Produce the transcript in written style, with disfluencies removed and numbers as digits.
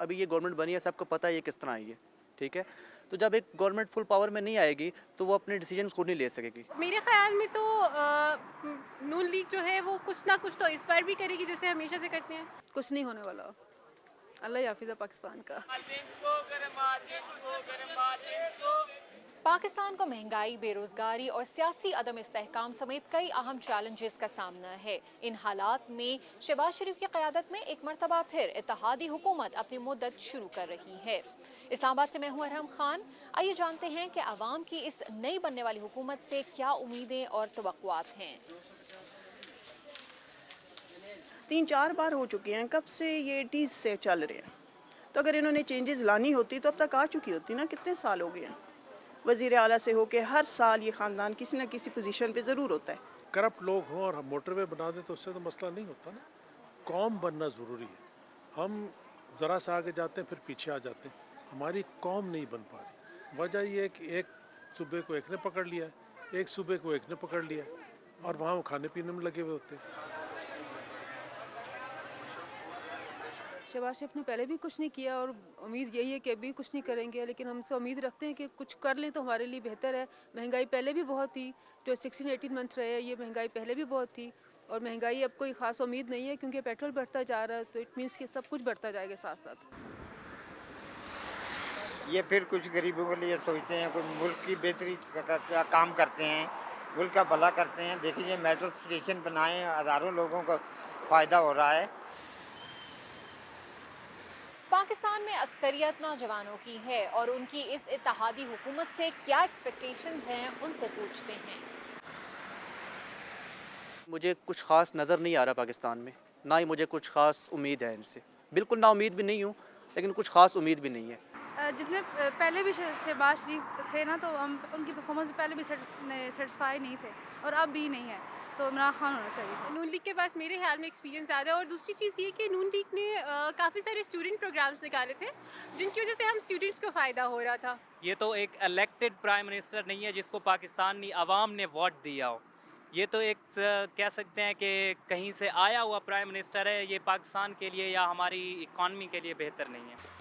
अभी ये गवर्नमेंट बनी है, सबको पता है ये किस तरह आई है, ठीक है। तो जब एक गवर्नमेंट फुल पावर में नहीं आएगी तो वो अपने डिसीजन खुद नहीं ले सकेगी। मेरे ख्याल में तो नून लीग जो है वो कुछ ना कुछ तो इस बार भी करेगी, जैसे हमेशा से करते हैं। कुछ नहीं होने वाला। अल्लाह ही हाफिज़ है पाकिस्तान का। पाकिस्तान को महंगाई, बेरोजगारी और सियासी अदम इस्तेहकाम समेत कई अहम चैलेंजेस का सामना है। इन हालात में शहबाज शरीफ की क़यादत में एक मरतबा फिर इत्तेहादी हुकूमत अपनी मुद्दत शुरू कर रही है। इस्लामाबाद से मैं हूं अरहम खान। आइए जानते हैं कि अवाम की इस नई बनने वाली हुकूमत से क्या उम्मीदें और तवक्कुआत हैं। 3-4 बार हो चुके हैं, कब से ये 80s से चल रहे हैं। तो अगर इन्होंने चेंजेस लानी होती तो अब तक आ चुकी होती ना। कितने साल हो गए हैं वज़ीर आला से होके, हर साल ये ख़ानदान किसी न किसी पोजीशन पे ज़रूर होता है। करप्ट लोग हों और हम मोटरवे बना दें तो उससे तो मसला नहीं होता ना। कौम बनना ज़रूरी है। हम ज़रा सा आगे जाते हैं फिर पीछे आ जाते हैं। हमारी कौम नहीं बन पा रही। वजह ये है कि एक सूबे को एक ने पकड़ लिया है, एक सूबे को एक ने पकड़ लिया है और वहाँ वो खाने पीने में लगे हुए होते हैं। शहबाज शरीफ ने पहले भी कुछ नहीं किया और उम्मीद यही है कि अभी कुछ नहीं करेंगे, लेकिन हमसे उम्मीद रखते हैं कि कुछ कर लें तो हमारे लिए बेहतर है। महंगाई पहले भी बहुत थी, जो 16-18 मंथ रहे, ये महंगाई पहले भी बहुत थी और महंगाई अब कोई ख़ास उम्मीद नहीं है क्योंकि पेट्रोल बढ़ता जा रहा है, तो इट मीन्स कि सब कुछ बढ़ता जाएगा साथ साथ। ये फिर कुछ गरीबों के लिए सोचते हैं, कोई मुल्क की बेहतरी का काम करते हैं, मुल्क का भला करते हैं। देखिए मेट्रो स्टेशन बनाए, हज़ारों लोगों को फ़ायदा हो रहा है। पाकिस्तान में अक्सरियत नौजवानों की है और उनकी इस इत्तेहादी हुकूमत से क्या एक्सपेक्टेशंस हैं, उनसे पूछते हैं। मुझे कुछ ख़ास नज़र नहीं आ रहा पाकिस्तान में, ना ही मुझे कुछ ख़ास उम्मीद है इनसे। बिल्कुल ना उम्मीद भी नहीं हूँ, लेकिन कुछ ख़ास उम्मीद भी नहीं है। जितने पहले भी शहबाज शरीफ थे ना, तो हम उनकी परफॉर्मेंस पहले भी सेटिस्फाई नहीं थे और अब भी नहीं है, तो इमरान खान होना चाहिए था। नून लीग के पास मेरे ख्याल में एक्सपीरियंस ज़्यादा है, और दूसरी चीज़ ये कि नून लीग ने काफ़ी सारे स्टूडेंट प्रोग्राम्स निकाले थे जिनकी वजह से हम स्टूडेंट्स को फ़ायदा हो रहा था। ये तो एक इलेक्टेड प्राइम मिनिस्टर नहीं है जिसको पाकिस्तानी अवाम ने वोट दिया हो। ये तो एक कह सकते हैं कि कहीं से आया हुआ प्राइम मिनिस्टर है। ये पाकिस्तान के लिए या हमारी इकॉनमी के लिए बेहतर नहीं है।